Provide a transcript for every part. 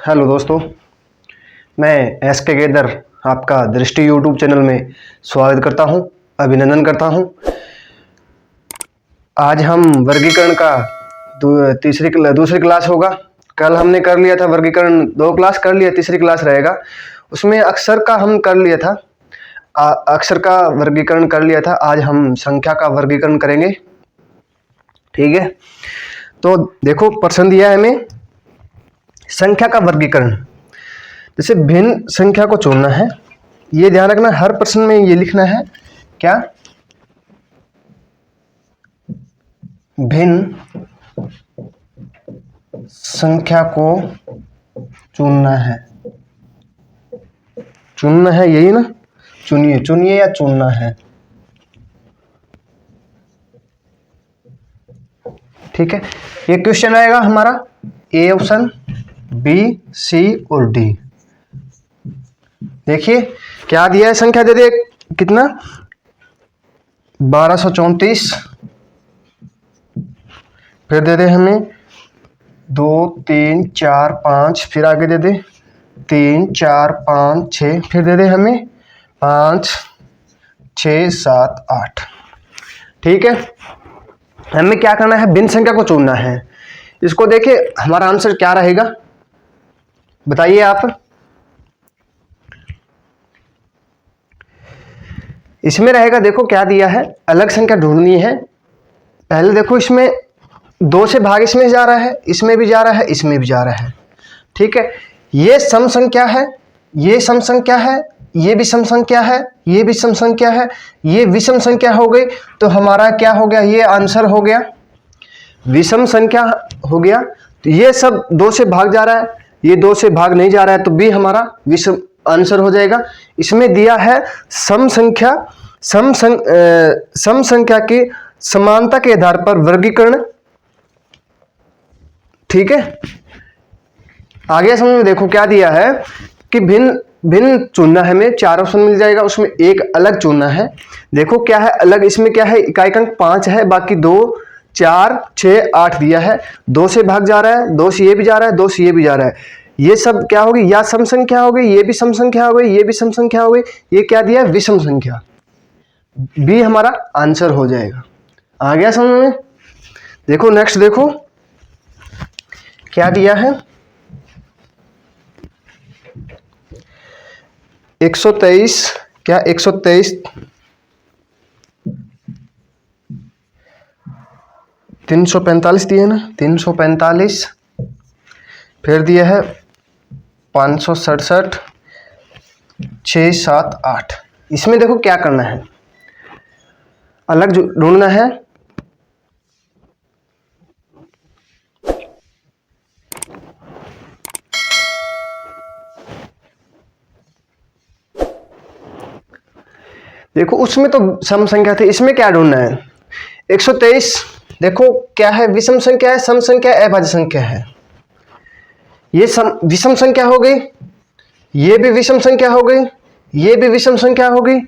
Hello दोस्तों, मैं S के गेदर आपका दृष्टि यूट्यूब चैनल में स्वागत करता हूं, अभिनंदन करता हूं। आज हम वर्गीकरण का दूसरी क्लास होगा। कल हमने कर लिया था वर्गीकरण, 2 क्लास कर लिया, तीसरी क्लास रहेगा। उसमें अक्षर का हम कर लिया था, अक्षर का वर्गीकरण कर लिया था। आज हम संख्या का वर्गीकरण करेंगे, ठीक है। तो देखो प्रश्न दिया है हमें संख्या का वर्गीकरण। जैसे भिन्न संख्या को चुनना है, ये ध्यान रखना, हर प्रश्न में ये लिखना है क्या, भिन्न संख्या को चुनना है। चुनना है यही ना, चुनिए, चुनिए या चुनना है, ठीक है। ये क्वेश्चन आएगा हमारा ए ऑप्शन, बी, सी और डी। देखिए क्या दिया है, संख्या दे दे कितना, 1234, फिर दे दे हमें 2 3 4 5, फिर आगे दे दे 3 4 5 6, फिर दे दे हमें 5 6 7 8, ठीक है। हमें क्या करना है, भिन्न संख्या को चुनना है। इसको देखिए हमारा आंसर क्या रहेगा, बताइए आप। इसमें रहेगा, देखो क्या दिया है, अलग संख्या ढूंढनी है। पहले देखो इसमें 2 से भाग इसमें जा रहा है, इसमें भी जा रहा है, इसमें भी जा रहा है, ठीक है। ये सम संख्या है, ये सम संख्या है, ये भी सम संख्या है, ये भी सम संख्या है, ये विषम संख्या हो गई। तो हमारा क्या हो गया, ये आंसर हो गया, विषम संख्या हो गया। तो ये सब 2 से भाग जा रहा है, ये 2 से भाग नहीं जा रहा है, तो बी हमारा विषम आंसर हो जाएगा। इसमें दिया है सम संख्या, सम संख्या की समानता के आधार पर वर्गीकरण, ठीक है। आगे समझ में देखो क्या दिया है कि भिन्न भिन्न चुनना है, हमें 4 ऑप्शन मिल जाएगा, उसमें एक अलग चुनना है। देखो क्या है अलग, इसमें क्या है, इकाई अंक 5 है, बाकी 2 4 6 8 दिया है। 2 से भाग जा रहा है, 2 से ये भी जा रहा है, 2 से ये भी जा रहा है। ये सब क्या होगी, या सम संख्या हो गई, ये भी सम संख्या हो गई, ये भी सम संख्या हो गई। ये क्या दिया है, विषम संख्या, बी हमारा आंसर हो जाएगा। आ गया समझ में। देखो नेक्स्ट, देखो क्या दिया है, 123, क्या 123 345 दिए ना, 345, फिर दिया है 567 6 7 8। इसमें देखो क्या करना है, अलग ढूंढना है। देखो उसमें तो सम संख्या थी, इसमें क्या ढूंढना है, 123 देखो क्या है, विषम संख्या है, सम संख्या अभाज्य संख्या है। ये विषम संख्या हो गई, ये भी विषम संख्या हो गई, ये भी विषम संख्या हो गई।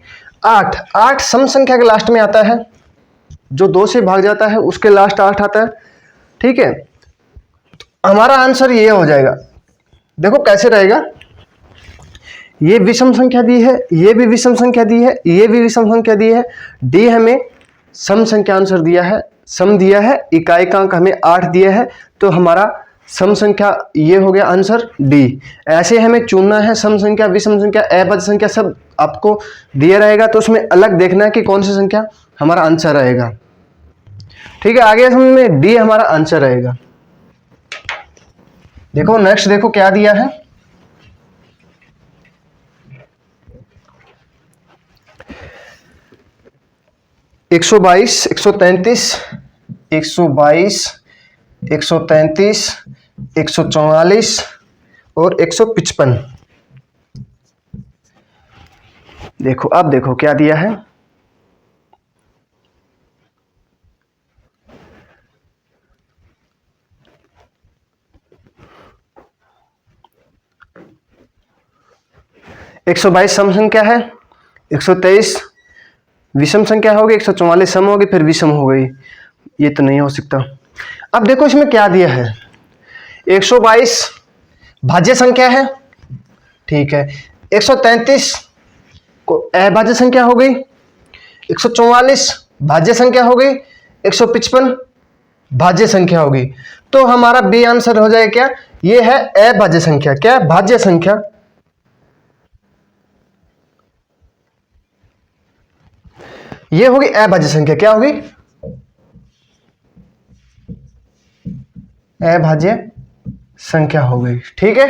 8 सम संख्या के लास्ट में आता है, जो 2 से भाग जाता है उसके लास्ट 8 आता है, ठीक है। तो हमारा आंसर ये हो जाएगा। देखो कैसे रहेगा, ये विषम संख्या दी है, ये भी विषम संख्या दी है, ये भी विषम संख्या दी है। डी हमें सम संख्या आंसर दिया है, सम दिया है, इकाई का अंक हमें 8 दिया है, तो हमारा सम संख्या ये हो गया आंसर डी। ऐसे हमें चुनना है, सम संख्या, विषम संख्या, अभाज्य संख्या सब आपको दिया रहेगा, तो उसमें अलग देखना है कि कौन सी संख्या हमारा आंसर रहेगा, ठीक है। आगे समझ में, डी हमारा आंसर रहेगा। देखो नेक्स्ट, देखो क्या दिया है, 122 133 122 133 144 और 155। देखो अब देखो क्या दिया है, एक 122 सम संख्या है, 123 विषम संख्या होगी, 144 सम होगी, फिर विषम हो गई। ये तो नहीं हो सकता। अब देखो इसमें क्या दिया है, 122 भाज्य संख्या है, ठीक है। 133 को अभाज्य संख्या हो गई, 144 भाज्य संख्या हो गई, 155 भाज्य संख्या हो गई। तो हमारा बी आंसर हो जाएगा क्या, ये है अभाज्य संख्या। क्या है? भाज्य संख्या। ये होगी अभाज्य संख्या। क्या होगी? अभाज्य संख्या हो गई, ठीक है।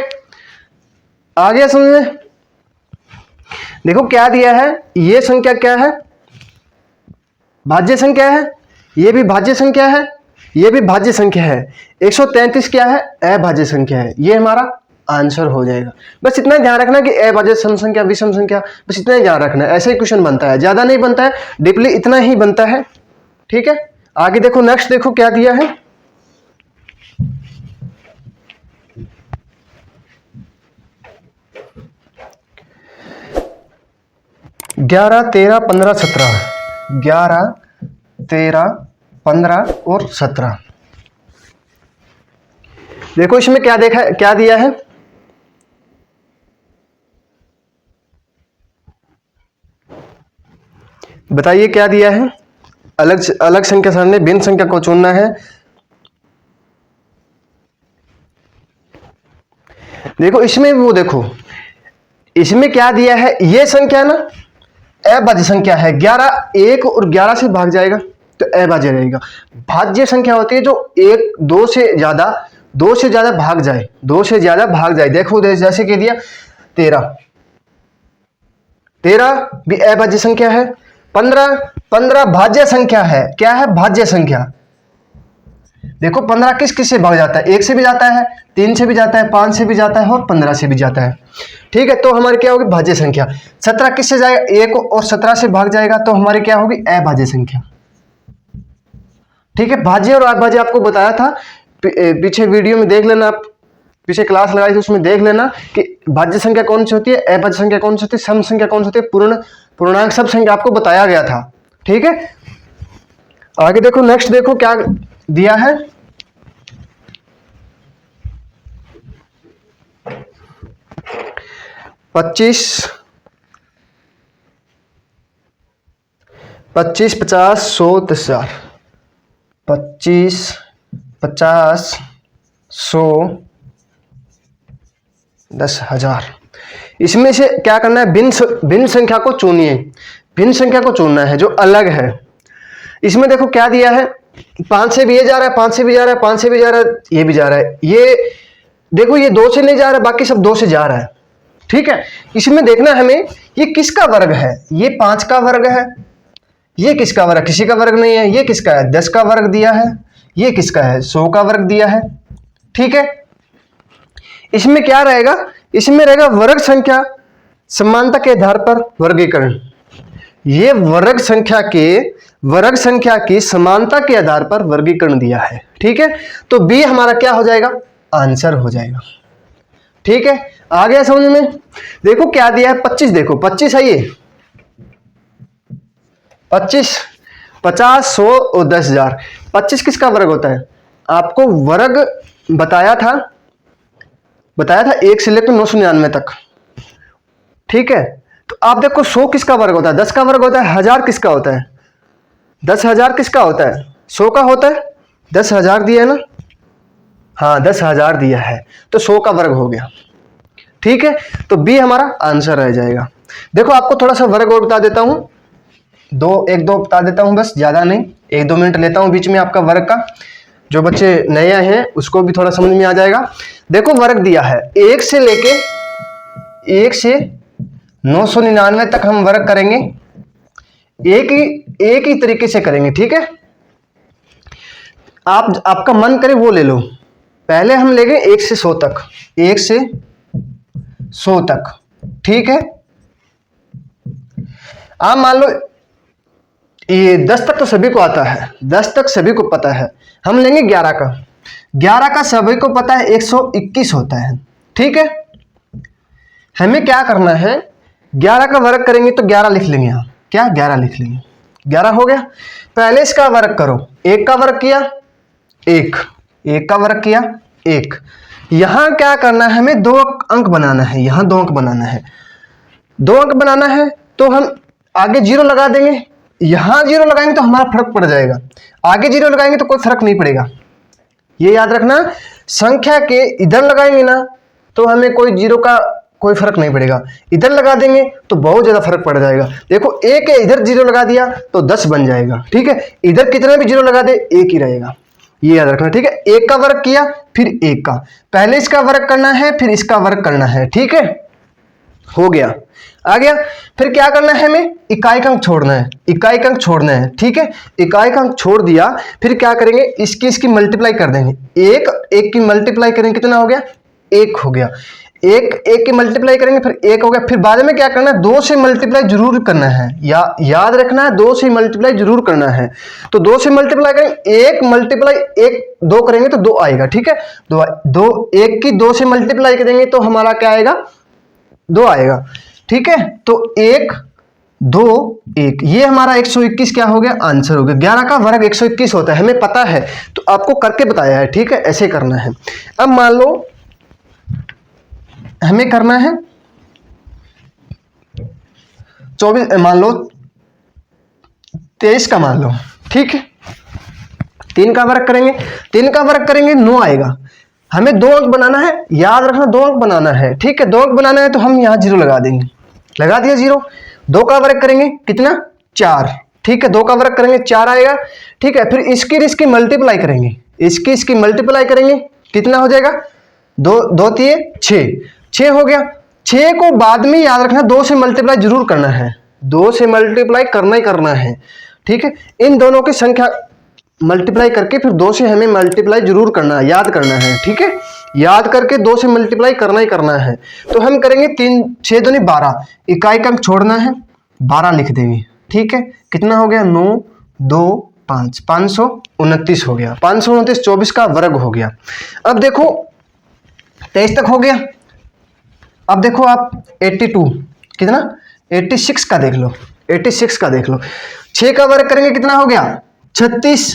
आ गया समझ में? देखो क्या दिया है, ये संख्या क्या है, भाज्य संख्या है, ये भी भाज्य संख्या है, ये भी भाज्य संख्या है। 133 क्या है, अभाज्य संख्या है। ये हमारा आंसर हो जाएगा। बस इतना ध्यान रखना कि अभाज्य सम संख्या विषम संख्या, बस इतना ही ध्यान रखना है। ऐसे ही क्वेश्चन बनता है, ज्यादा नहीं बनता है, डीपली इतना ही बनता है, ठीक है। आगे देखो, नेक्स्ट देखो क्या दिया है। 11, 13, 15, 17, 11, 13, 15 और 17। देखो इसमें क्या देखा, क्या दिया है, बताइए क्या दिया है। अलग अलग संख्या सामने भिन्न संख्या को चुनना है। देखो इसमें वो देखो, इसमें क्या दिया है, ये संख्या ना अभाज्य संख्या है। 11 1 और 11 से भाग जाएगा तो अभाज्य रहेगा। भाज्य संख्या होती है जो 1 2 से ज्यादा भाग जाए, 2 से ज्यादा भाग जाए। देखो जैसे कि दिया 13 भी अभाज्य संख्या है। 15 भाज्य संख्या है। क्या है? भाज्य संख्या। देखो 15 किस किस से भाग जाता है, 1 से भी जाता है, 3 से भी जाता है, 5 से भी जाता है और 15 से भी जाता है, ठीक है। तो हमारी क्या होगी? भाज्य संख्या। 17 किस से जाएगा? 1 और 17 से भाग जाएगा तो हमारी क्या होगी? अभाज्य संख्या, ठीक है। भाज्य और अभाज्य आपको बताया था, पीछे वीडियो में देख लेना, आप पीछे क्लास लगाई थी उसमें देख लेना कि भाज्य संख्या कौन सी होती है, अभाज्य संख्या कौन सी होती है, सम संख्या कौन सी होती है, पूर्णांक सब संख्या आपको बताया गया था, ठीक है। आगे देखो, नेक्स्ट देखो क्या दिया है। पच्चीस 50 100 10,000, 25 50 100 10,000। इसमें से क्या करना है? भिन्न संख्या को चुनिए। भिन्न संख्या को चुनना है जो अलग है। इसमें देखो क्या दिया है, 5 से भी ये जा रहा है, 5 से भी जा रहा है, 5 से भी जा रहा है, ये भी जा रहा है। ये देखो ये 2 से नहीं जा रहा है, बाकी सब 2 से जा रहा है, ठीक है। इसमें देखना हमें ये किसका वर्ग है। ये 5 का वर्ग है, ये किसका वर्ग? किसी का वर्ग नहीं है। ये किसका है? 10 का वर्ग दिया है। ये किसका है? 100 का वर्ग दिया है, ठीक है। इसमें क्या रहेगा? इसमें रहेगा वर्ग संख्या समानता के आधार पर वर्गीकरण। ये वर्ग संख्या की समानता के आधार पर वर्गीकरण दिया है, ठीक है। तो बी हमारा क्या हो जाएगा? आंसर हो जाएगा, ठीक है। आ गया समझ में? देखो क्या दिया है, 25। देखो 25 है ये, 25 50 100 और 10,000। 25 किसका वर्ग होता है? आपको वर्ग बताया था 1 से लेकर 999 तक, ठीक है। तो आप देखो 100 किसका वर्ग होता है? 10 का वर्ग होता है। 1000 किसका होता है? 10,000 किसका होता है? 100 का होता है। 10,000 दिया है ना, हाँ 10,000 दिया है तो 100 का वर्ग हो गया, ठीक है। तो बी हमारा आंसर रह जाएगा। देखो आपको थोड़ा सा वर्ग और बता देता हूं, एक दो बता देता हूं, बस ज्यादा नहीं, 1-2 मिनट लेता हूं बीच में आपका वर्ग का। जो बच्चे नए आए हैं उसको भी थोड़ा समझ में आ जाएगा। देखो वर्ग दिया है 1 से 999 तक हम वर्ग करेंगे, एक ही तरीके से करेंगे, ठीक है। आपका मन करे वो ले लो। पहले हम लेंगे 1 से 100 तक, 1 से 100 तक, ठीक है। आप मान लो ये 10 तक तो सभी को आता है, 10 तक सभी को पता है। हम लेंगे 11 का। 11 का सभी को पता है 121 होता है, ठीक है। हमें क्या करना है, 11 का वर्ग करेंगे तो 11 लिख लेंगे यहाँ। क्या? 11 लिख लेंगे। 11 हो गया। पहले इसका वर्ग करो, 1 का वर्ग किया, 1 का वर्ग किया, 1। यहाँ क्या करना है, हमें 2 अंक बनाना है, यहाँ 2 अंक बनाना है, 2 अंक बनाना है तो हम आगे 0 लगा देंगे। यहाँ 0 लगाएंगे तो हमारा फर्क पड़ जाएगा, आगे 0 लगाएंगे तो कोई फर्क नहीं पड़ेगा। ये याद रखना, संख्या के इधर लगाएंगे ना तो हमें कोई 0 का कोई फर्क नहीं पड़ेगा, इधर लगा देंगे तो बहुत ज्यादा फर्क पड़ जाएगा। देखो 1 है, इधर 0 लगा दिया तो 10 बन जाएगा, ठीक है। इधर कितना भी 0 लगा दे 1 ही रहेगा, ये याद रखना, ठीक है। 1 का वर्ग किया फिर 1 का, पहले इसका वर्ग करना है फिर इसका वर्ग करना है, ठीक है। हो गया, आ गया। फिर क्या करना है, हमें इकाई का अंक छोड़ना है, इकाई का अंक छोड़ना है, ठीक है। इकाई का अंक छोड़ दिया, फिर क्या करेंगे, इसकी मल्टीप्लाई कर देंगे। 1 की मल्टीप्लाई करेंगे, कितना हो गया, 1 हो गया। 1 की मल्टीप्लाई करेंगे फिर 1 हो गया। फिर बाद में क्या करना है, 2 से मल्टीप्लाई जरूर करना है, याद रखना है 2 से मल्टीप्लाई जरूर करना है। तो 2 से मल्टीप्लाई करेंगे, 1 मल्टीप्लाई 1 2 करेंगे तो 2 आएगा, ठीक है। 1 की 2 से मल्टीप्लाई करेंगे तो हमारा क्या आएगा, 2 आएगा, ठीक है। तो 1 2 1, ये हमारा 121 क्या हो गया, आंसर हो गया। 11 का वर्ग 121 होता है, हमें पता है तो आपको करके बताया है, ठीक है। ऐसे करना है। अब मान लो हमें करना है 24, मान लो 23 का मान लो, ठीक है। 3 का वर्ग करेंगे, 3 का वर्ग करेंगे 9 आएगा। हमें 2 अंक बनाना है, याद रखना 2 अंक बनाना है, ठीक है। 2 अंक बनाना है तो हम यहाँ 0 लगा देंगे, लगा दिया 0। 2 का वर्ग करेंगे कितना, 4, ठीक है। 2 का वर्ग करेंगे 4 आएगा, ठीक है। फिर इसकी मल्टीप्लाई करेंगे, इसकी मल्टीप्लाई करेंगे, कितना हो जाएगा, 2 2 3 6 हो गया। 6 को बाद में याद रखना 2 से मल्टीप्लाई जरूर करना है, 2 से मल्टीप्लाई करना ही करना है, ठीक है। इन दोनों की संख्या मल्टीप्लाई करके फिर 2 से हमें मल्टीप्लाई जरूर करना है, याद करना है, ठीक है। याद करके 2 से मल्टीप्लाई करना ही करना है। तो हम करेंगे 3 6 दूनी 12, इकाई का अंक छोड़ना है, 12 लिख देंगे, ठीक है। कितना हो गया, 9 2 5, 529 हो गया। 529 24 का वर्ग हो गया। अब देखो 23 तक हो गया। अब देखो आप 82 कितना, 86 का देख लो, 86 का देख लो। 6 का वर्ग करेंगे कितना हो गया, 36।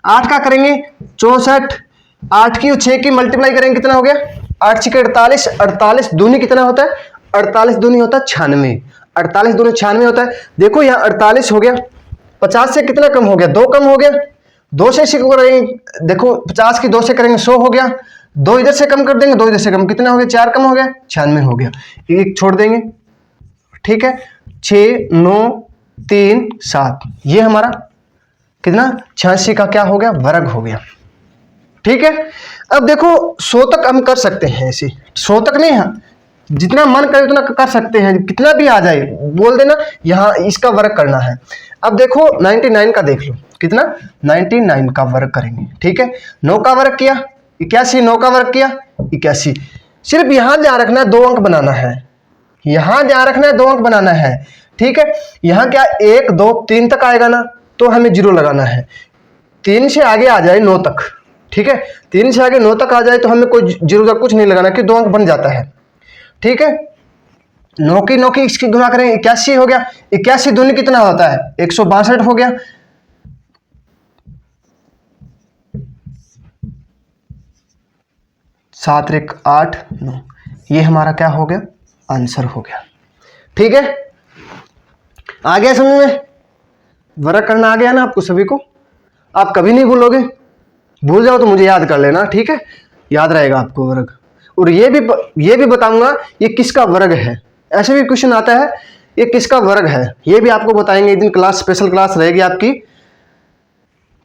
8 का करेंगे 64, 8 की और 6 की मल्टीप्लाई करेंगे कितना हो गया, 8 6 48, 48 दूनी कितना होता है, 48 दूनी होता है 96, 48 दूनी 96 होता है। देखो यहाँ 48 हो गया, 50 से कितना कम हो गया, 2 कम हो गया। 2 से करेंगे, देखो 50 की 2 से करेंगे 100 हो गया। 2 इधर से कम कर देंगे, 2 इधर से कम, कितना हो गया, 4 कम हो गया, 96 हो गया। 1 छोड़ देंगे, ठीक है। 6 9 3 7, ये हमारा कितना, 86 का क्या हो गया, वर्ग हो गया, ठीक है। अब देखो 100 तक हम कर सकते हैं, ऐसे 100 तक नहीं है, जितना मन करे उतना कर सकते हैं, कितना भी आ जाए बोल देना, यहाँ इसका वर्ग करना है। अब देखो 99 का देख लो, कितना, 99 का वर्ग करेंगे, ठीक है। 9 का वर्ग किया 81, 9 का वर्ग किया 81। सिर्फ यहां ध्यान रखना 2 अंक बनाना है, यहां ध्यान रखना 2 अंक बनाना है, ठीक है। यहां क्या 1 2 3 तक आएगा ना तो हमें 0 लगाना है। 3 से आगे आ जाए 9 तक, ठीक है। 3 से आगे 9 तक आ जाए तो हमें कोई 0 तक कुछ नहीं लगाना, कि 2 अंक बन जाता है, ठीक है। 9 की इसकी गुना करेंगे 81 हो गया। 81 दूनी कितना होता है, 162 हो गया। 7 1 8 9, ये हमारा क्या हो गया, आंसर हो गया, ठीक है। आ गया समझ में, वर्ग करना आ गया ना आपको सभी को, आप कभी नहीं भूलोगे, भूल जाओ तो मुझे याद कर लेना, ठीक है। याद रहेगा आपको वर्ग। और ये भी बताऊंगा ये किसका वर्ग है, ऐसे भी क्वेश्चन आता है ये किसका वर्ग है, ये भी आपको बताएंगे एक दिन, क्लास स्पेशल क्लास रहेगी आपकी,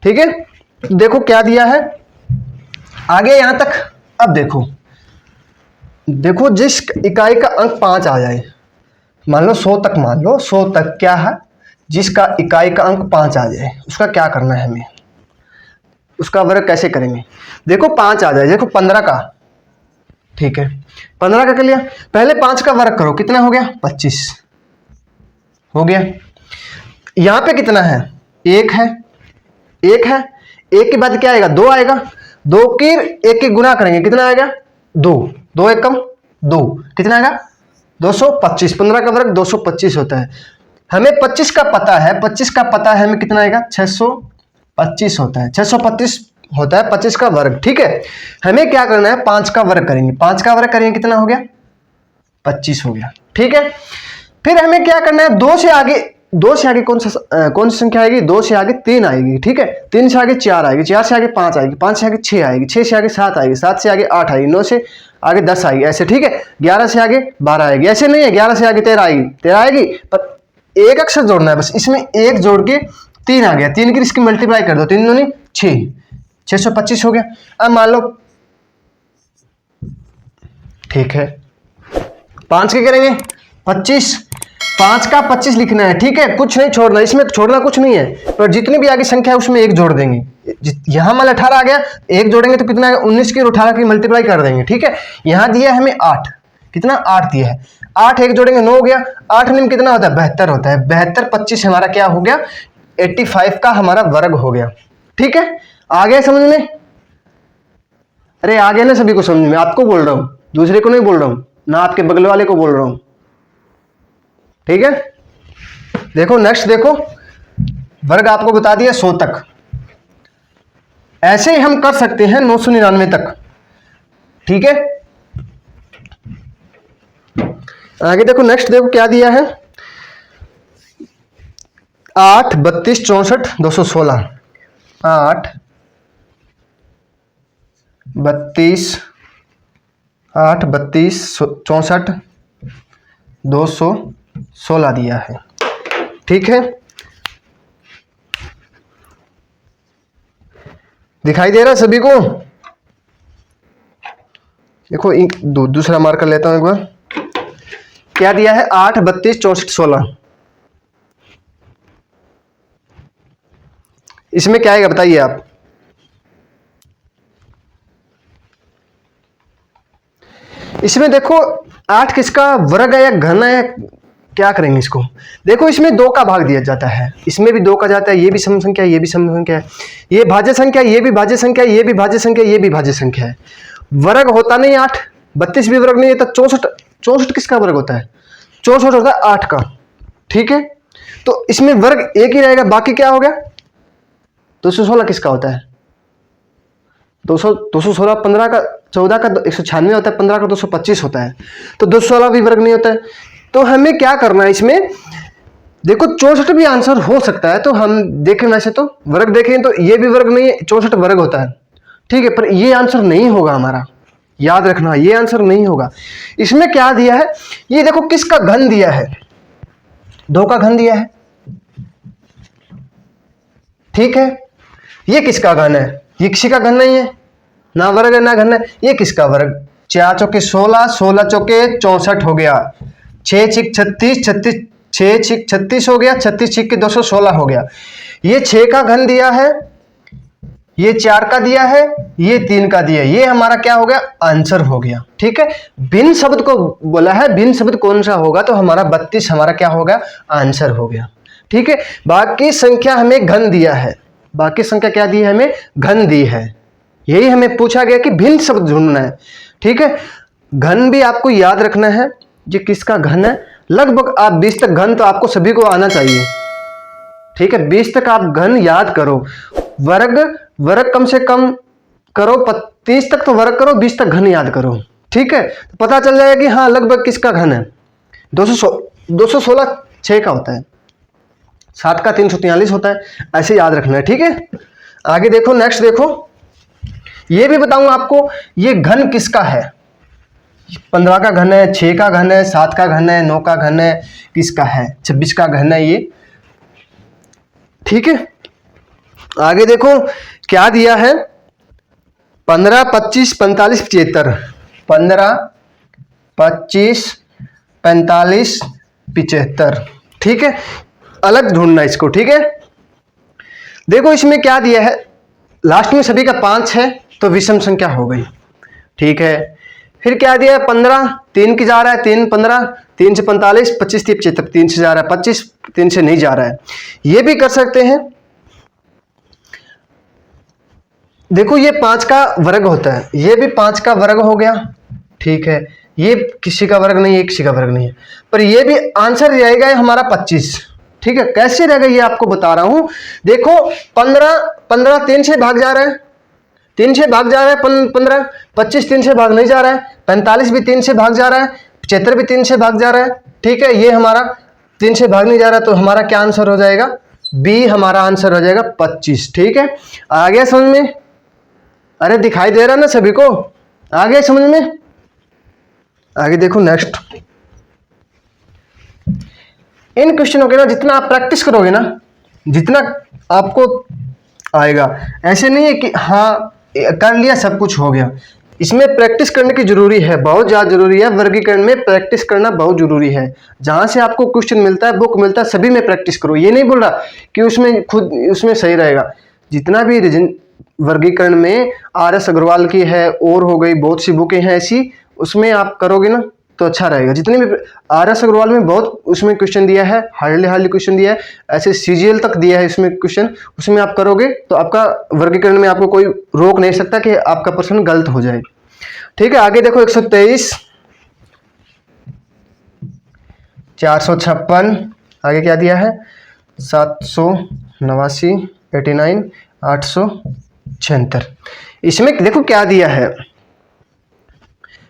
ठीक है। देखो क्या दिया है आगे यहां तक। अब देखो जिस इकाई का अंक 5 आ जाए, मान लो 100 तक, मान लो 100 तक क्या है, जिसका इकाई का अंक 5 आ जाए उसका क्या करना है हमें, उसका वर्ग कैसे करेंगे। देखो 5 आ जाए, देखो 15 का, ठीक है। 15 का कर लिया, पहले 5 का वर्ग करो, कितना हो गया, 25 हो गया। यहां पे कितना है, 1 है, 1 है। 1 के बाद क्या आएगा, 2 आएगा। 2 की 1 की गुना करेंगे, कितना आएगा, 2 2 1 कम 2, कितना आएगा, 225। 15 का वर्ग 225 होता है। हमें 25 का पता है, 25 का पता है हमें, कितना आएगा, 625 होता है। 625 होता है 25 का वर्ग। ठीक है, हमें क्या करना है, 5 का वर्ग करेंगे। 5 का वर्ग करेंगे कितना हो गया, 25 हो गया। ठीक है, फिर हमें क्या करना है, 2 से आगे कौन सी संख्या आएगी, 2 से आगे 3 आएगी। ठीक है, 3 से आगे 4 आएगी, 4 से आगे 5 आएगी, 5 से आगे 6 आएगी, 6 से आगे 7 आएगी, 7 से आगे 8 आएगी, 9 से आगे 10 आएगी, ऐसे। ठीक है, 11 से आगे 12 आएगी, ऐसे नहीं है, 11 से आगे 13 आएगी, 13 आएगी, पर एक अक्षर जोड़ना है बस। इसमें एक जोड़ के 3 आ गया, 3 की इसकी मल्टीप्लाई कर दो, 3 दूनी 6, 625 हो गया। अब मान लो, ठीक है, 5 के करेंगे 25, 5 का 25 लिखना है। ठीक है, कुछ नहीं छोड़ना, इसमें छोड़ना कुछ नहीं है, पर जितनी भी आगे संख्या है उसमें एक जोड़ देंगे। यहां मान 18 आ गया, एक जोड़ेंगे तो कितना आएगा, 19 की और 18 की मल्टीप्लाई कर देंगे। ठीक है, यहां दिया है हमें 8, कितना 8 दिया है, 8 एक जोड़ेंगे 9 हो गया, 8 में कितना होता है, 72 होता है। 72 25 हमारा क्या हो गया, 85 का हमारा वर्ग हो गया। ठीक है, आ गया समझ में? अरे आ गया ना सभी को समझ में? आपको बोल रहा हूं, दूसरे को नहीं बोल रहा हूं ना, आपके बगल वाले को बोल रहा हूं। ठीक है, देखो नेक्स्ट, देखो वर्ग आपको बता दिया 100 तक, ऐसे ही हम कर सकते हैं 999 तक। ठीक है, आगे देखो नेक्स्ट, देखो क्या दिया है, 8 32 64 216, 8 32 64 216 दिया है। ठीक है, दिखाई दे रहा है सभी को? देखो दूसरा मार्कर लेता हूं एक बार, क्या दिया है, 8 32 64 16, इसमें क्या आएगा बताइए आप? इसमें देखो 8 किसका वर्ग है या घन है, क्या करेंगे इसको? देखो इसमें 2 का भाग दिया जाता है, इसमें भी 2 का जाता है, ये भी सम संख्या है, ये भी सम संख्या है, ये भाज्य संख्या, ये भी भाज्य संख्या, ये भी भाज्य संख्या, ये भी भाज्य संख्या है। वर्ग होता नहीं 8, 32 भी वर्ग नहीं है, तो 64 किसका वर्ग होता है, 64 होता है 8 का। ठीक है, तो इसमें वर्ग एक ही रहेगा, बाकी क्या हो गया, 216 किसका होता है, 216 15 का 14 का 196 होता है, 15 का 225 होता है, तो 216 भी वर्ग नहीं होता है। तो हमें क्या करना है इसमें, देखो 64 भी आंसर हो सकता है, तो हम देखें वैसे तो वर्ग देखें तो ये भी वर्ग नहीं है, 64 वर्ग होता है। ठीक है, पर ये आंसर नहीं होगा हमारा, याद रखना ये आंसर नहीं होगा। इसमें क्या दिया है, ये देखो किसका घन दिया है, 2 का घन दिया है। ठीक है, ये किसका घन है, ये किसी का घन नहीं है, ना वर्ग है ना घन है, ये किसका वर्ग, 4 चौके 16, 16 चौके 64 हो गया, 6 छिक 36, 36 6 छिक 36 हो गया, 36 छिक के 216 हो गया। ये 6 का घन दिया है, ये 4 का दिया है, ये 3 का दिया है, ये हमारा क्या हो गया, आंसर हो गया। ठीक है, भिन्न शब्द को बोला है, भिन्न शब्द कौन सा होगा, तो हमारा 32 हमारा क्या हो गया, आंसर हो गया। ठीक है, बाकी संख्या हमें घन दिया है, बाकी संख्या क्या दी है, हमें घन दी है, यही हमें पूछा गया कि भिन्न शब्द ढूंढना है। ठीक है, घन भी आपको याद रखना है, ये किसका घन है, लगभग आप 20 तक घन तो आपको सभी को आना चाहिए। ठीक है, 20 तक आप घन याद करो, वर्ग कम से कम करो, 30 तक तो वर्ग करो, 20 तक घन याद करो। ठीक है, तो पता चल जाएगा कि हाँ लगभग किसका घन है, 216 6 का होता है, 7 का 343 होता है, ऐसे याद रखना है। ठीक है, आगे देखो नेक्स्ट, देखो ये भी बताऊंगा आपको, ये घन किसका है, 15 का घन है, 6 का घन है, 7 का घन है, 9 का घन है, किसका है, 26 का घन है ये। ठीक है, आगे देखो क्या दिया है, 15 25 45 75, 15 25 45 75। ठीक है, अलग ढूंढना इसको। ठीक है, देखो इसमें क्या दिया है, लास्ट में सभी का 5 है तो विषम संख्या हो गई। ठीक है, फिर क्या दिया है, 15 3 की जा रहा है, 3 15, 3 से 45, 25 75, 3 से जा रहा है 25, 3 से नहीं जा रहा है। ये भी कर सकते हैं, देखो ये 5 का वर्ग होता है, ये भी 5 का वर्ग हो गया। ठीक है, ये किसी का वर्ग नहीं है, किसी का वर्ग नहीं है, पर ये भी आंसर रहेगा हमारा 25। ठीक है, कैसे रहेगा ये आपको बता रहा हूं, देखो 15 3 से भाग जा रहा है, 3 से भाग जा रहा है 15, 25 3 से भाग नहीं जा रहा है, 45 भी 3 से भाग जा रहा है, 75 भी 3 से भाग जा रहा है। ठीक है, ये हमारा 3 से भाग नहीं जा रहा, तो हमारा क्या आंसर हो जाएगा, बी हमारा आंसर हो जाएगा 25। ठीक है, आ गया समझ में? अरे दिखाई दे रहा ना सभी को, आ गया समझ में? आगे देखो नेक्स्ट। इन क्वेश्चनों के ना जितना आप प्रैक्टिस करोगे ना, जितना आपको आएगा। ऐसे नहीं है कि हाँ कर लिया सब कुछ हो गया, इसमें प्रैक्टिस करने की जरूरी है, बहुत ज़्यादा जरूरी है। वर्गीकरण में प्रैक्टिस करना बहुत जरूरी है। जहाँ से आपको क्वेश्चन मिलता है, बुक मिलता है, सभी में प्रैक्टिस करो। ये नहीं बोल रहा कि उसमें खुद उसमें सही रहेगा। जितना भी वर्गीकरण में RS अग्रवाल की है और हो गई, बहुत सी बुकें हैं ऐसी, उसमें आप करोगे ना तो अच्छा रहेगा। जितने भी RS अग्रवाल में बहुत उसमें क्वेश्चन दिया है, हार्डली क्वेश्चन दिया है, ऐसे CGL तक दिया है इसमें क्वेश्चन, उसमें आप करोगे तो आपका वर्गीकरण में आपको कोई रोक नहीं सकता कि आपका प्रश्न गलत हो जाए। ठीक है, आगे देखो 123, 456, आगे क्या दिया है 789, 89, 876। इसमें देखो क्या दिया है,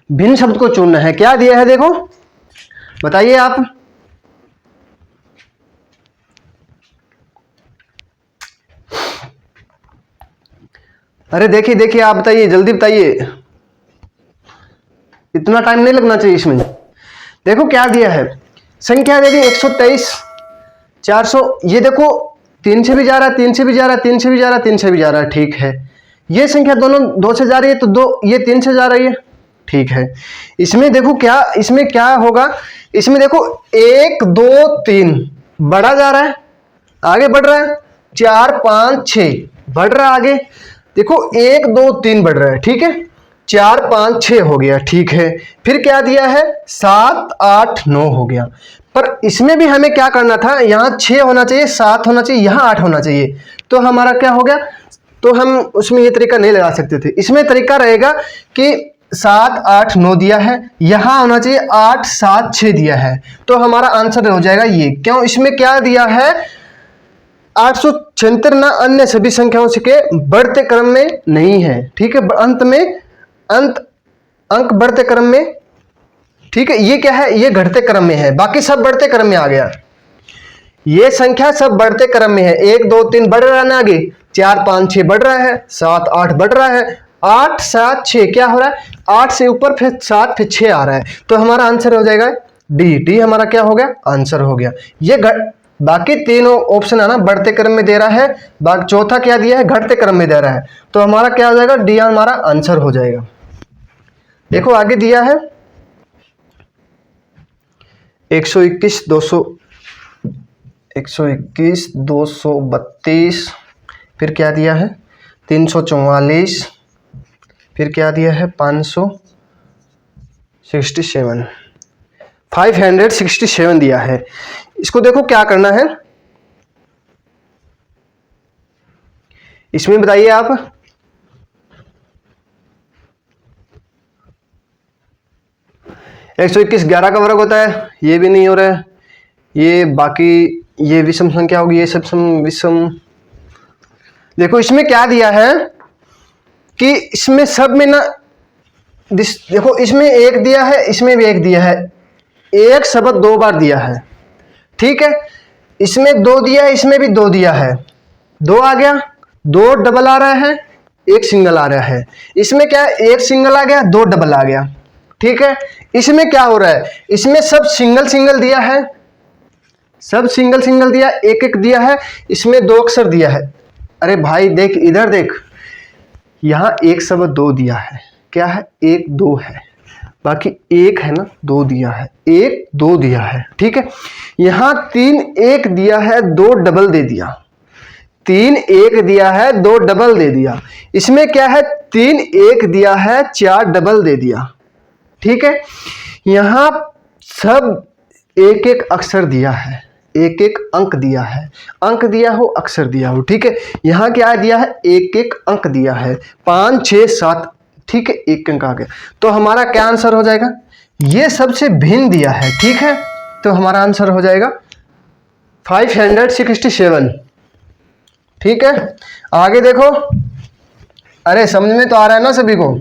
भिन्न शब्द को चुनना है। क्या दिया है देखो, बताइए आप। अरे देखिए देखिए, आप बताइए, जल्दी बताइए, इतना टाइम नहीं लगना चाहिए इसमें। देखो क्या दिया है, संख्या दे दी 123, 400, ये देखो 3 से भी जा रहा है, 3 से भी जा रहा है, 3 से भी जा रहा है, 3 से भी जा रहा है। ठीक है, ये संख्या दोनों 2 से जा रही है, तो 2 ये 3 से जा रही है। ठीक है, इसमें देखो क्या, इसमें क्या होगा, इसमें देखो 1 2 3 बढ़ा जा रहा है, आगे बढ़ रहा है, 4 5 6 बढ़ रहा है आगे। देखो 1 2 3 बढ़ रहा है। ठीक है, 4 5 6 हो गया। ठीक है, फिर क्या दिया है 7 8 9 हो गया। पर इसमें भी हमें क्या करना था, यहाँ 6 होना चाहिए, 7 होना चाहिए, यहाँ 8 होना चाहिए, तो हमारा क्या हो गया, तो हम उसमें ये तरीका नहीं लगा सकते थे। इसमें तरीका रहेगा कि 7 8 9 दिया है, यहाँ होना चाहिए 8 7 6 दिया है, तो हमारा आंसर हो जाएगा ये। क्यों, इसमें क्या दिया है 876 ना अन्य सभी संख्याओं से के बढ़ते क्रम में नहीं है। ठीक है, अंत में अंक बढ़ते क्रम में। ठीक है, ये क्या है, ये घटते क्रम में है, बाकी सब बढ़ते क्रम में आ गया। ये संख्या सब बढ़ते क्रम में है, 1 2 3 बढ़ रहा है ना, आगे 4 5 6 बढ़ रहा है, 7 8 बढ़ रहा है, 8 7 6 क्या हो रहा है, 8 से ऊपर फिर 7 फिर 6 आ रहा है, तो हमारा आंसर हो जाएगा डी हमारा क्या हो गया, आंसर हो गया। ये बाकी तीनों ऑप्शन है ना बढ़ते क्रम में दे रहा है, बाकी चौथा क्या दिया है घटते क्रम में दे रहा है, तो हमारा क्या हो जाएगा, डी हमारा आंसर हो जाएगा। देखो आगे दिया है 121 232, फिर क्या दिया है 344, फिर क्या दिया है 567 दिया है। इसको देखो क्या करना है, इसमें बताइए आप। एक 121 11 का वर्ग होता है, ये भी नहीं हो रहा है, ये बाकी ये विषम संख्या होगी, ये सब विषम। देखो इसमें क्या दिया है कि इसमें सब में ना देखो इसमें 1 दिया है, इसमें भी 1 दिया है, एक शब्द 2 बार दिया है। ठीक है, इसमें 2 दिया है, इसमें भी 2 दिया है, 2 आ गया, 2 डबल आ रहा है, 1 सिंगल आ रहा है। इसमें क्या है 1 सिंगल आ गया, 2 डबल आ गया। ठीक है, इसमें क्या हो रहा है, इसमें सब सिंगल सिंगल दिया है, सब सिंगल सिंगल दिया, 1 1 दिया है, इसमें 2 अक्षर दिया है। अरे भाई देख इधर देख, यहाँ 1 शब्द 2 दिया है, क्या है 1 2 है, बाकी 1 है ना 2 दिया है, 1 2 दिया है। ठीक है, यहाँ 3 1 दिया है, 2 डबल दे दिया, 3 1 दिया है, 2 डबल दे दिया। इसमें क्या है 3 1 दिया है, 4 डबल दे दिया। ठीक है, यहाँ सब 1 1 अक्षर दिया है, 1 1 अंक दिया है, अंक दिया हो अक्षर दिया हो। ठीक है, यहाँ क्या दिया है 1 1 अंक दिया है, 5 6 7। ठीक है, 1 अंक आ गया, तो हमारा क्या आंसर हो जाएगा, ये सबसे भिन्न दिया है। ठीक है, तो हमारा आंसर हो जाएगा 567। ठीक है, आगे देखो अरे समझ में तो आ रहा है ना सभी को?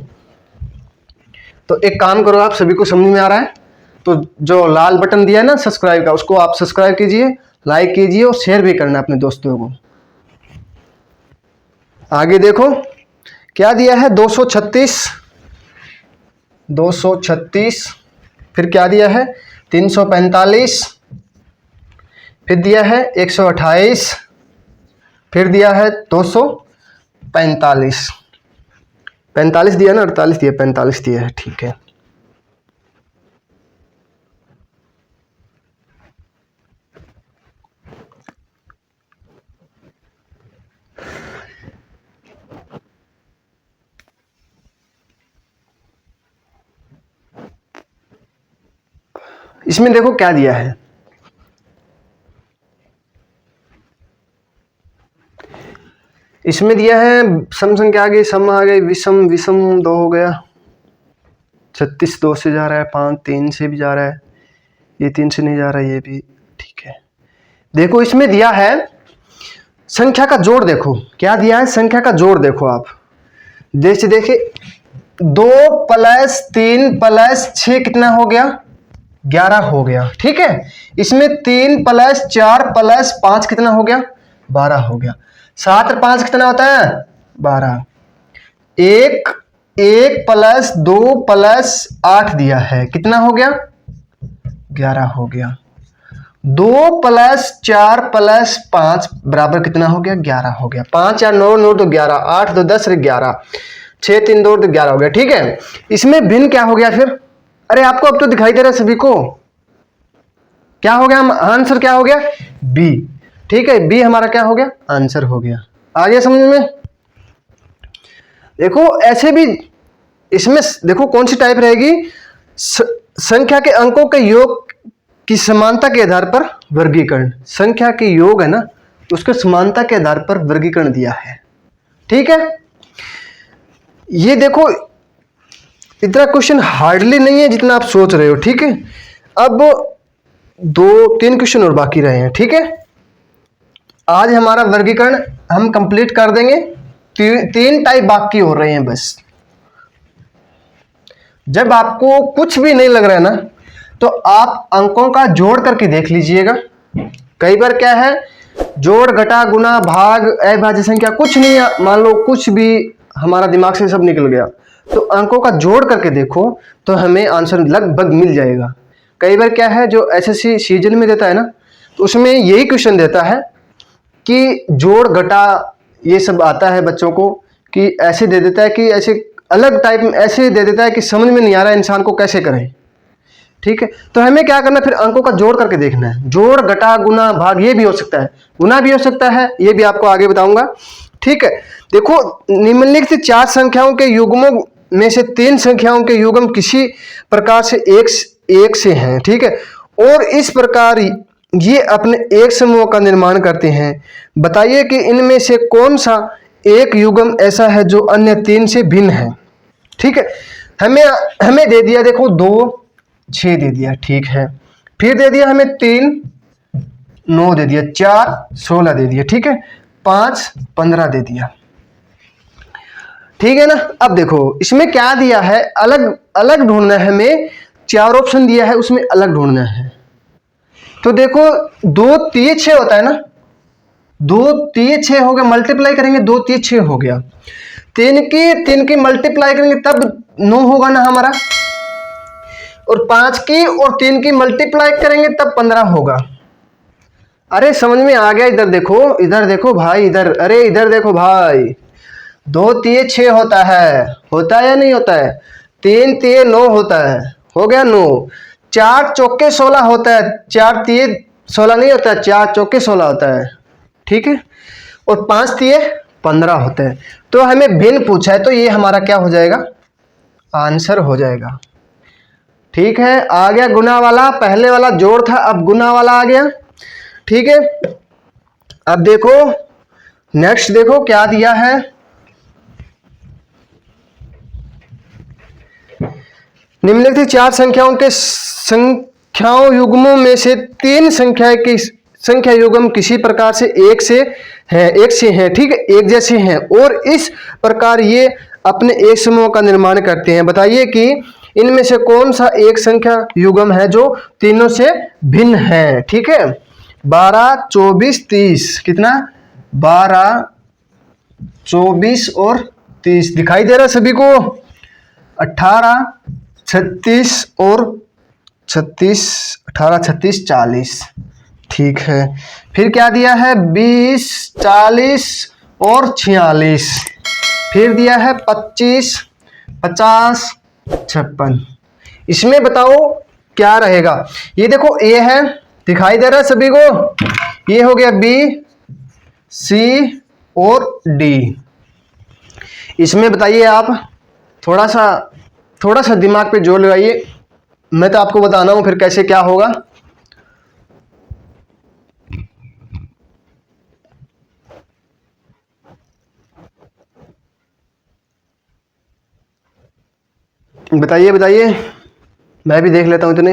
तो एक काम करो, आप सभी को समझ में आ रहा है तो जो लाल बटन दिया है ना सब्सक्राइब का, उसको आप सब्सक्राइब कीजिए, लाइक कीजिए और शेयर भी करना अपने दोस्तों को। आगे देखो क्या दिया है, 236, फिर क्या दिया है 345, फिर दिया है 128, फिर दिया है 245, 45 दिया ना, 48 दिया, 45 दिया है, ठीक है। इसमें देखो क्या दिया है, इसमें दिया है सम संख्या आ गई, सम आ गई, विषम विषम 2 हो गया, 36 2 से जा रहा है, 5 3 से भी जा रहा है, ये 3 से नहीं जा रहा है, ये भी ठीक है। देखो इसमें दिया है संख्या का जोड़, देखो क्या दिया है, संख्या का जोड़ देखो आप, जैसे देखे 2 + 3 + 6 कितना हो गया, 11 हो गया, ठीक है। इसमें 3 + 4 + 5 कितना हो गया, 12 हो गया। 7 और 5 कितना होता है, 12। 1 + 2 + 8 दिया है, कितना हो गया, 11 हो गया। 2 + 4 + 5 बराबर कितना हो गया, 11 हो गया। 5 या 9 9 तो 11, 8 2 10 11, 6 3 2 तो 11 हो गया, ठीक है। इसमें भिन्न क्या हो गया फिर, अरे आपको अब तो दिखाई दे रहा है सभी को, क्या हो गया, आंसर क्या हो गया, बी, ठीक है। बी हमारा क्या हो गया, आंसर हो गया। आ गया समझ में? देखो ऐसे भी इसमें देखो कौन सी टाइप रहेगी, संख्या के अंकों के योग की समानता के आधार पर वर्गीकरण, संख्या के योग है ना उसके समानता के आधार पर वर्गीकरण दिया है, ठीक है। ये देखो इतना क्वेश्चन हार्डली नहीं है जितना आप सोच रहे हो, ठीक है। अब 2-3 क्वेश्चन और बाकी रहे हैं, ठीक है। आज हमारा वर्गीकरण हम कंप्लीट कर देंगे, 3 टाइप बाकी हो रहे हैं बस। जब आपको कुछ भी नहीं लग रहा है ना तो आप अंकों का जोड़ करके देख लीजिएगा। कई बार क्या है, जोड़ घटा गुना भाग अभाज्य संख्या कुछ नहीं है, मान लो कुछ भी हमारा दिमाग से सब निकल गया, तो अंकों का जोड़ करके देखो तो हमें आंसर लगभग मिल जाएगा। कई बार क्या है, जो एसएससी सीजन में देता है ना तो उसमें यही क्वेश्चन देता है कि जोड़ घटा ये सब आता है बच्चों को, कि ऐसे दे देता है कि ऐसे अलग टाइप में ऐसे दे देता है कि समझ में नहीं आ रहा है इंसान को कैसे करें, ठीक है। तो हमें क्या करना है, फिर अंकों का जोड़ करके देखना है। जोड़ घटा गुना भाग ये भी हो सकता है, गुना भी हो सकता है, ये भी आपको आगे बताऊंगा, ठीक है। देखो निम्नलिखित 4 संख्याओं के युग्मों में से 3 संख्याओं के युग्म किसी प्रकार से एक से हैं, ठीक है, और इस प्रकार ये अपने एक समूह का निर्माण करते हैं। बताइए कि इनमें से कौन सा एक युग्म ऐसा है जो अन्य 3 से भिन्न है, ठीक है। हमें दे दिया, देखो 2 6 दे दिया, ठीक है। फिर दे दिया हमें 3 9 दे दिया, 4 16 दे दिया, ठीक है। 5 15 दे दिया, ठीक है ना। अब देखो इसमें क्या दिया है, अलग अलग ढूंढना है हमें, 4 ऑप्शन दिया है उसमें अलग ढूंढना है। तो देखो 2 3 6 होता है ना, 2 3 6 हो गया, मल्टीप्लाई करेंगे 2 3 6 हो गया। 3 की मल्टीप्लाई करेंगे तब 9 होगा ना हमारा, और 5 की और 3 की मल्टीप्लाई करेंगे तब 15 होगा। अरे समझ में आ गया? इधर देखो भाई, इधर, अरे इधर देखो भाई, 2 3 6 होता है या नहीं होता है, 3 3 9 होता है, हो गया 9। 4 चौके 16 होता है, 4 3 16 नहीं होता है, 4 चौके 16 होता है, ठीक है। और 5 3 15 होते हैं। तो हमें भिन्न पूछा है तो ये हमारा क्या हो जाएगा, आंसर हो जाएगा, ठीक है। आ गया गुना वाला, पहले वाला जोड़ था अब गुना वाला आ गया, ठीक है। अब देखो नेक्स्ट, देखो क्या दिया है, निम्नलिखित 4 संख्याओं के संख्याओं युग्मों में से 3 संख्या युग्म किसी प्रकार से एक से है, ठीक है, एक जैसे हैं और इस प्रकार ये अपने एक समूह का निर्माण करते हैं। बताइए कि इनमें से कौन सा एक संख्या युग्म है जो तीनों से भिन्न है। ठीक है, 12, 24, 30, कितना, 12, 24 और 30 दिखाई दे रहा है सभी को। 18, 36 और 36, 18, 36, 40, ठीक है। फिर क्या दिया है, 20, 40 और 46। फिर दिया है 25, 50, 56। इसमें बताओ क्या रहेगा। ये देखो ए है, दिखाई दे रहा है सभी को। ये हो गया बी, सी और डी। इसमें बताइए आप थोड़ा सा दिमाग पे जोर लगाइए। मैं तो आपको बताना हूं फिर कैसे क्या होगा। बताइए, मैं भी देख लेता हूं। इतने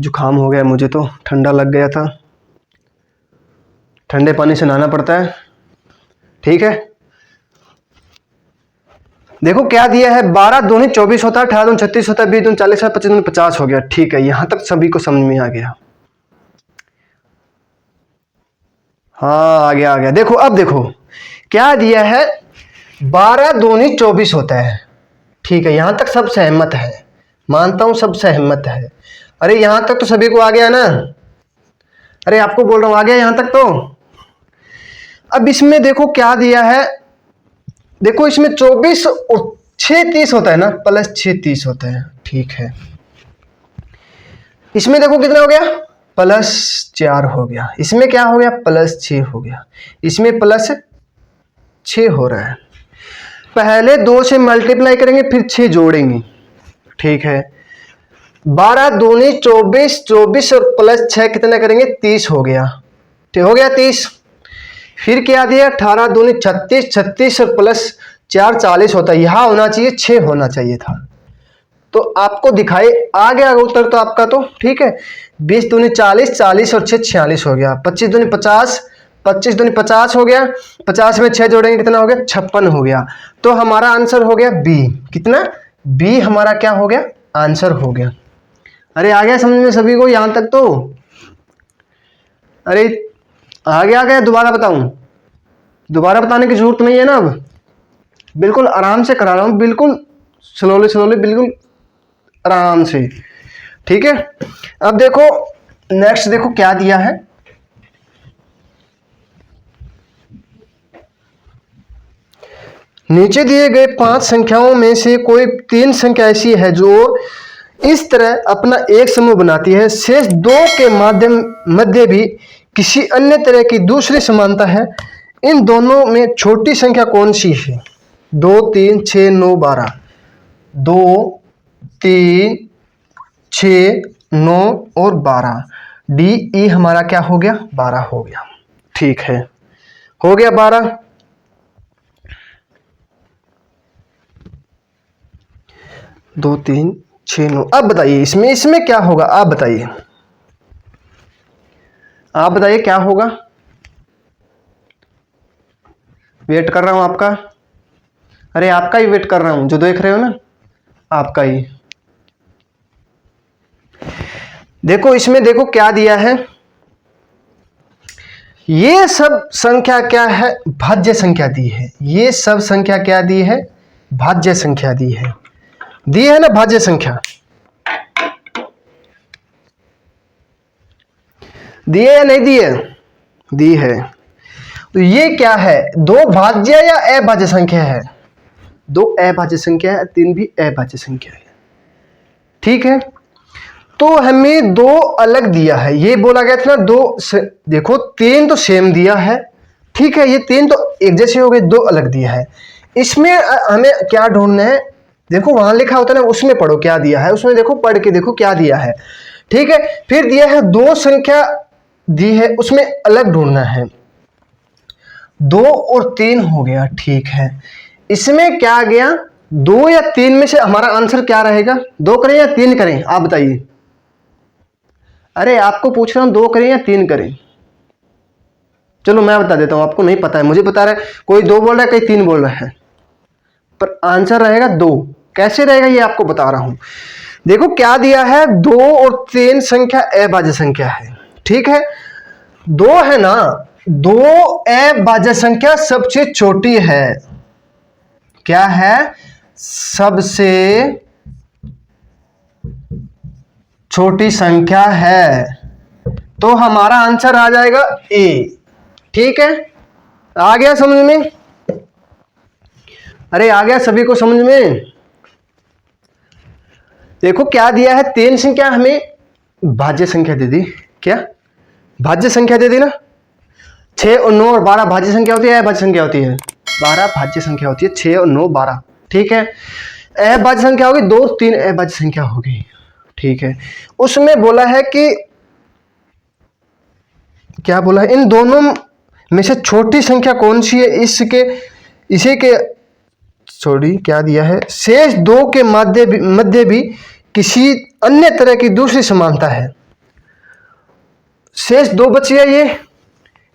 जुकाम हो गया मुझे, तो ठंडा लग गया था, ठंडे पानी से नहाना पड़ता है। ठीक है, देखो क्या दिया है, 12 दूनी 24 होता है, 18 दूनी 36 होता है, 20 दूनी 40 है, 25 दूनी 50 हो गया। ठीक है, यहां तक सभी को समझ में आ गया। हाँ, आ गया। देखो अब देखो क्या दिया है, 12 दूनी 24 होता है। ठीक है, यहां तक सब सहमत है, मानता हूं सब सहमत है। अरे यहां तक तो सभी को आ गया ना। अरे आपको बोल रहा हूं, आ गया यहां तक तो। अब इसमें देखो क्या दिया है, देखो इसमें 24 और 6 30 होता है ना, प्लस 6 30 होता है। ठीक है, इसमें देखो कितना हो गया, प्लस 4 हो गया। इसमें क्या हो गया, प्लस 6 हो गया। इसमें प्लस 6 हो रहा है। पहले 2 से मल्टीप्लाई करेंगे, फिर 6 जोड़ेंगे। ठीक है, 12 दूनी 24, 24 और प्लस 6 कितना करेंगे, 30 हो गया। ठीक हो गया 30। फिर क्या दिया, 18 दूनी 36, 36 और प्लस 4 40 होता है। यहां होना चाहिए 6 होना चाहिए था, तो आपको दिखाई आ गया उत्तर तो आपका। तो ठीक है, 20 दूनी 40, 40 और 6 46 हो गया। 25 दूनी 50, 25 दूनी 50 हो गया। 50 में 6 जोड़ेंगे कितना हो गया, 56 हो गया। तो हमारा आंसर हो गया बी। कितना, बी हमारा क्या हो गया, आंसर हो गया। अरे आ गया समझ में सभी को यहां तक तो। अरे आ गया, दोबारा बताऊं, दोबारा बताने की जरूरत नहीं है ना। अब बिल्कुल आराम से करा रहा हूं, बिल्कुल स्लोली, बिल्कुल आराम से। ठीक है, अब देखो नेक्स्ट, देखो क्या दिया है, नीचे दिए गए 5 संख्याओं में से कोई 3 संख्या ऐसी है जो इस तरह अपना एक समूह बनाती है, शेष 2 के मध्य भी किसी अन्य तरह की दूसरी समानता है। इन दोनों में छोटी संख्या कौन सी है। 2, 3, 6, 9, 12। 2, 3, 6, 9 और 12। डी ई हमारा क्या हो गया, 12 हो गया। ठीक है, हो गया 12। 2, 3, 6, 9। अब बताइए इसमें क्या होगा, आप बताइए, क्या होगा। वेट कर रहा हूं आपका। अरे आपका ही वेट कर रहा हूं, जो देख रहे हो ना, आपका ही। देखो इसमें देखो क्या दिया है, ये सब संख्या क्या है, भाज्य संख्या दी है। ये सब संख्या क्या दी है, भाज्य संख्या दी है। दी है ना भाज्य संख्या, दी है या नहीं दी है, दी है। तो ये क्या है, 2 भाज्य या अभाज्य संख्या है, 2 अभाज्य संख्या है, 3 भी अभाज्य संख्या है। ठीक है, तो हमें 2 अलग दिया है, ये बोला गया था ना 2 देखो 3 तो सेम दिया है। ठीक है, ये 3 तो एक जैसे हो गए, 2 अलग दिया है। इसमें हमें क्या ढूंढना है, देखो वहां लिखा होता है ना, उसमें पढ़ो क्या दिया है, उसमें देखो पढ़ के देखो क्या दिया है। ठीक है, फिर दिया है 2 संख्या दी है, उसमें अलग ढूंढना है। 2 और 3 हो गया। ठीक है, इसमें क्या गया, 2 या 3 में से हमारा आंसर क्या रहेगा, 2 करें या 3 करें, आप बताइए। अरे आपको पूछ रहा हूँ 2 करें या 3 करें? चलो मैं बता देता हूँ, आपको नहीं पता है, मुझे बता रहा है, कोई 2 बोल रहा है, कोई 3 बोल रहा है, पर आंसर रहेगा 2। कैसे रहेगा ये आपको बता रहा हूं। देखो क्या दिया है, 2 और 3 संख्या अभाज्य संख्या है, ठीक है। 2 है ना, 2 अभाज्य संख्या सबसे छोटी है। क्या है? सबसे छोटी संख्या है, तो हमारा आंसर आ जाएगा ए। ठीक है, आ गया समझ में? अरे आ गया सभी को समझ में? देखो क्या दिया है, 3 संख्या हमें भाज्य संख्या दे दी। क्या भाज्य संख्या दे दी ना? 6 और 9 और 12 भाज्य संख्या होती है, अभाज्य संख्या होती है? 12 भाज्य संख्या होती है, 6 और 9 12। ठीक है, अभाज्य संख्या होगी 2 और 3 अभाज्य संख्या होगी। ठीक है, उसमें बोला है कि क्या बोला है, इन दोनों में से छोटी संख्या कौन सी है, इसे के सॉरी क्या दिया है, शेष 2 के मध्य भी किसी अन्य तरह की दूसरी समानता है। शेष 2 बच गया, ये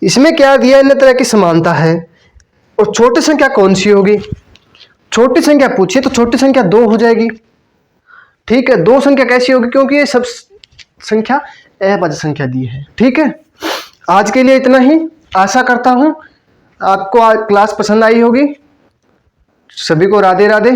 इसमें क्या दिया, अन्य तरह की समानता है। और छोटी संख्या कौन सी होगी? छोटी संख्या पूछिए तो छोटी संख्या 2 हो जाएगी। ठीक है, 2 संख्या कैसी होगी, क्योंकि ये सब संख्या अभाज्य संख्या दी है। ठीक है, आज के लिए इतना ही। आशा करता हूं आपको आज क्लास पसंद आई होगी। सभी को राधे राधे।